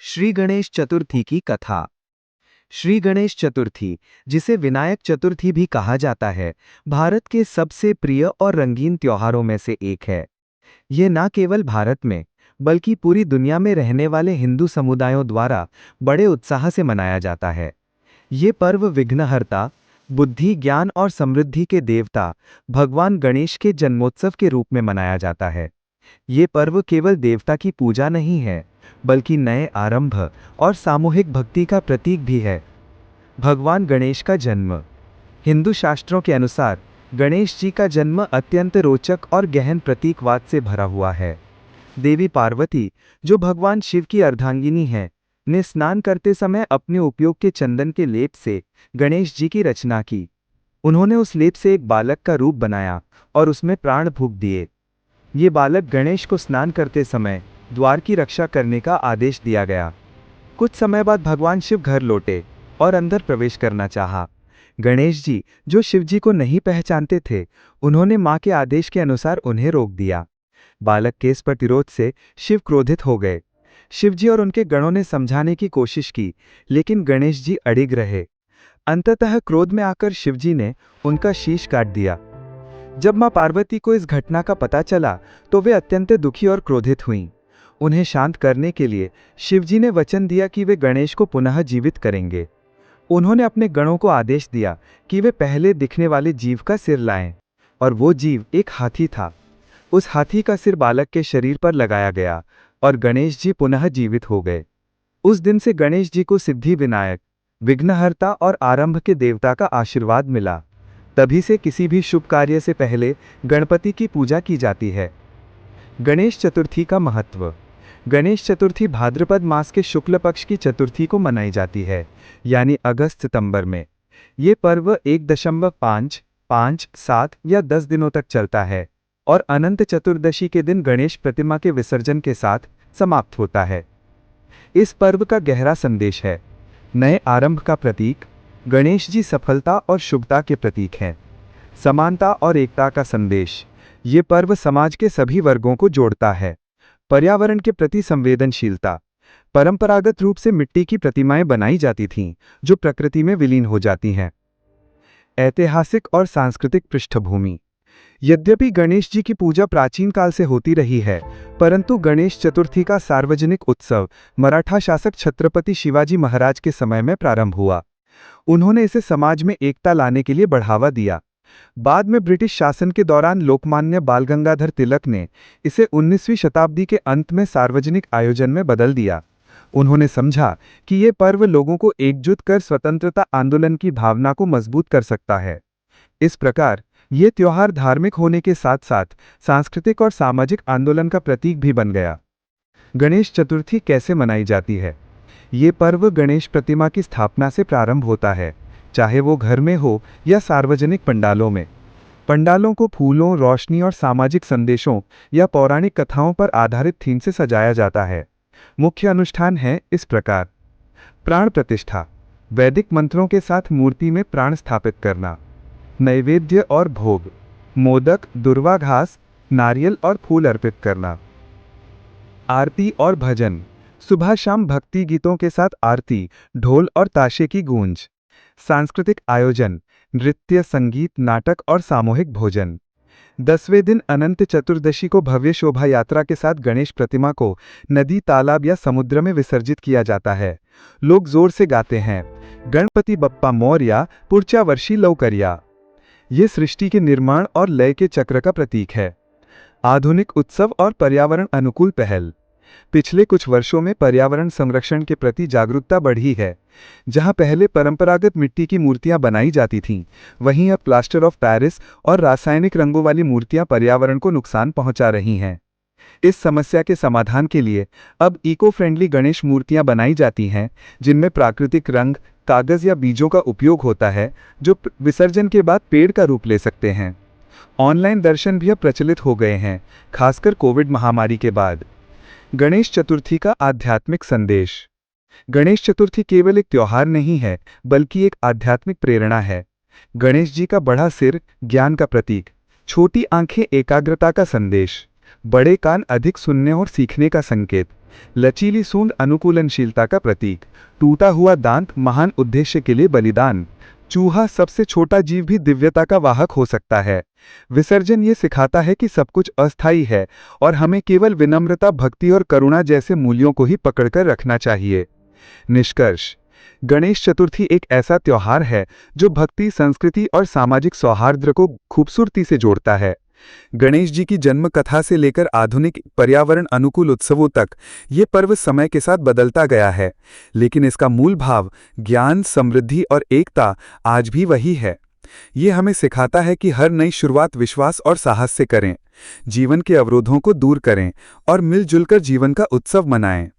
श्री गणेश चतुर्थी की कथा। श्री गणेश चतुर्थी, जिसे विनायक चतुर्थी भी कहा जाता है, भारत के सबसे प्रिय और रंगीन त्योहारों में से एक है। ये न केवल भारत में, बल्कि पूरी दुनिया में रहने वाले हिंदू समुदायों द्वारा बड़े उत्साह से मनाया जाता है। ये पर्व विघ्नहर्ता, बुद्धि, ज्ञान और समृद्धि के देवता भगवान गणेश के जन्मोत्सव के रूप में मनाया जाता है। ये पर्व केवल देवता की पूजा नहीं है, बल्कि नए आरंभ और सामूहिक भक्ति का प्रतीक भी है। भगवान गणेश का जन्म। हिंदू शास्त्रों के अनुसार गणेश जी का जन्म अत्यंत रोचक और गहन प्रतीकवाद से भरा हुआ है। देवी पार्वती, जो भगवान शिव की अर्धांगिनी है, ने स्नान करते समय अपने उपयोग के चंदन के लेप से गणेश जी की रचना की। उन्होंने उस लेप से एक बालक का रूप बनाया और उसमें प्राण फूंक दिए। ये बालक गणेश को स्नान करते समय द्वार की रक्षा करने का आदेश दिया गया। कुछ समय बाद भगवान शिव घर लौटे और अंदर प्रवेश करना चाहा। गणेश जी, जो शिव जी को नहीं पहचानते थे, उन्होंने मां के आदेश के अनुसार उन्हें रोक दिया। बालक के इस प्रतिरोध से शिव क्रोधित हो गए। शिव जी और उनके गणों ने समझाने की कोशिश की, लेकिन गणेश जी अडिग रहे। अंततः क्रोध में आकर शिव जी ने उनका शीश काट दिया। जब मां पार्वती को इस घटना का पता चला, तो वे अत्यंत दुखी और क्रोधित हुईं। उन्हें शांत करने के लिए शिवजी ने वचन दिया कि वे गणेश को पुनः जीवित करेंगे। उन्होंने अपने गणों को आदेश दिया कि वे पहले दिखने वाले जीव का सिर लाएं, और वो जीव एक हाथी था। उस हाथी का सिर बालक के शरीर पर लगाया गया और गणेश जी पुनः जीवित हो गए। उस दिन से गणेश जी को सिद्धि विनायक, विघ्नहर्ता और आरंभ के देवता का आशीर्वाद मिला। तभी से किसी भी शुभ कार्य से पहले गणपति की पूजा की जाती है। गणेश चतुर्थी का महत्व। गणेश चतुर्थी भाद्रपद मास के शुक्ल पक्ष की चतुर्थी को मनाई जाती है, यानी अगस्त सितंबर में। ये पर्व 1.5, 5, 7 या 10 दिनों तक चलता है और अनंत चतुर्दशी के दिन गणेश प्रतिमा के विसर्जन के साथ समाप्त होता है। इस पर्व का गहरा संदेश है। नए आरंभ का प्रतीक। गणेश जी सफलता और शुभता के प्रतीक हैं। समानता और एकता का संदेश। ये पर्व समाज के सभी वर्गों को जोड़ता है। पर्यावरण के प्रति संवेदनशीलता। परंपरागत रूप से मिट्टी की प्रतिमाएं बनाई जाती थीं, जो प्रकृति में विलीन हो जाती हैं। ऐतिहासिक और सांस्कृतिक पृष्ठभूमि। यद्यपि गणेश जी की पूजा प्राचीन काल से होती रही है, परंतु गणेश चतुर्थी का सार्वजनिक उत्सव मराठा शासक छत्रपति शिवाजी महाराज के समय में प्रारंभ हुआ। उन्होंने इसे समाज में एकता लाने के लिए बढ़ावा दिया। बाद में ब्रिटिश शासन के दौरान लोकमान्य बाल गंगाधर तिलक ने इसे 19वीं शताब्दी के अंत में सार्वजनिक आयोजन में बदल दिया। उन्होंने समझा कि ये पर्व लोगों को एकजुट कर स्वतंत्रता आंदोलन की भावना को मजबूत कर सकता है। इस प्रकार ये त्योहार धार्मिक होने के साथ साथ सांस्कृतिक और सामाजिक आंदोलन का प्रतीक भी बन गया। गणेश चतुर्थी कैसे मनाई जाती है? ये पर्व गणेश प्रतिमा की स्थापना से प्रारंभ होता है, चाहे वो घर में हो या सार्वजनिक पंडालों में। पंडालों को फूलों, रोशनी और सामाजिक संदेशों या पौराणिक कथाओं पर आधारित थीम से सजाया जाता है। मुख्य अनुष्ठान है इस प्रकार। प्राण प्रतिष्ठा। वैदिक मंत्रों के साथ मूर्ति में प्राण स्थापित करना। नैवेद्य और भोग। मोदक, दुर्वा घास, नारियल और फूल अर्पित करना। आरती और भजन। सुबह शाम भक्ति गीतों के साथ आरती, ढोल और ताशे की गूंज। सांस्कृतिक आयोजन, नृत्य, संगीत, नाटक और सामूहिक भोजन। 10वें दिन अनंत चतुर्दशी को भव्य शोभा यात्रा के साथ गणेश प्रतिमा को नदी, तालाब या समुद्र में विसर्जित किया जाता है। लोग जोर से गाते हैं, गणपति बप्पा मोरया, पुढच्या वर्षी लवकर या। ये सृष्टि के निर्माण और लय के चक्र का प्रतीक है। आधुनिक उत्सव और पर्यावरण अनुकूल पहल। पिछले कुछ वर्षों में पर्यावरण संरक्षण के प्रति जागरूकता बढ़ी है। जहां पहले परंपरागत मिट्टी की मूर्तियां बनाई जाती थीं, वहीं अब प्लास्टर ऑफ पेरिस और रासायनिक रंगों वाली मूर्तियां पर्यावरण को नुकसान पहुंचा रही हैं। इस समस्या के समाधान के लिए अब इको फ्रेंडली गणेश मूर्तियां बनाई जाती हैं, जिनमें प्राकृतिक रंग, कागज या बीजों का उपयोग होता है, जो विसर्जन के बाद पेड़ का रूप ले सकते हैं। ऑनलाइन दर्शन भी अब प्रचलित हो गए हैं, खासकर कोविड महामारी के बाद। गणेश चतुर्थी का आध्यात्मिक संदेश। गणेश चतुर्थी केवल एक त्योहार नहीं है, बल्कि एक आध्यात्मिक प्रेरणा है। गणेश जी का बड़ा सिर ज्ञान का प्रतीक, छोटी आंखें एकाग्रता का संदेश, बड़े कान अधिक सुनने और सीखने का संकेत। लचीली सूंड अनुकूलनशीलता का प्रतीक। टूटा हुआ दांत महान उद्देश्य के लिए बलिदान। चूहा सबसे छोटा जीव भी दिव्यता का वाहक हो सकता है। विसर्जन ये सिखाता है कि सब कुछ अस्थायी है और हमें केवल विनम्रता, भक्ति और करुणा जैसे मूल्यों को ही पकड़कर रखना चाहिए। निष्कर्ष। गणेश चतुर्थी एक ऐसा त्योहार है जो भक्ति, संस्कृति और सामाजिक सौहार्द को खूबसूरती से जोड़ता है। गणेश जी की जन्म कथा से लेकर आधुनिक पर्यावरण अनुकूल उत्सवों तक ये पर्व समय के साथ बदलता गया है, लेकिन इसका मूल भाव ज्ञान, समृद्धि और एकता आज भी वही है। ये हमें सिखाता है कि हर नई शुरुआत विश्वास और साहस से करें, जीवन के अवरोधों को दूर करें और मिलजुल कर जीवन का उत्सव मनाएं।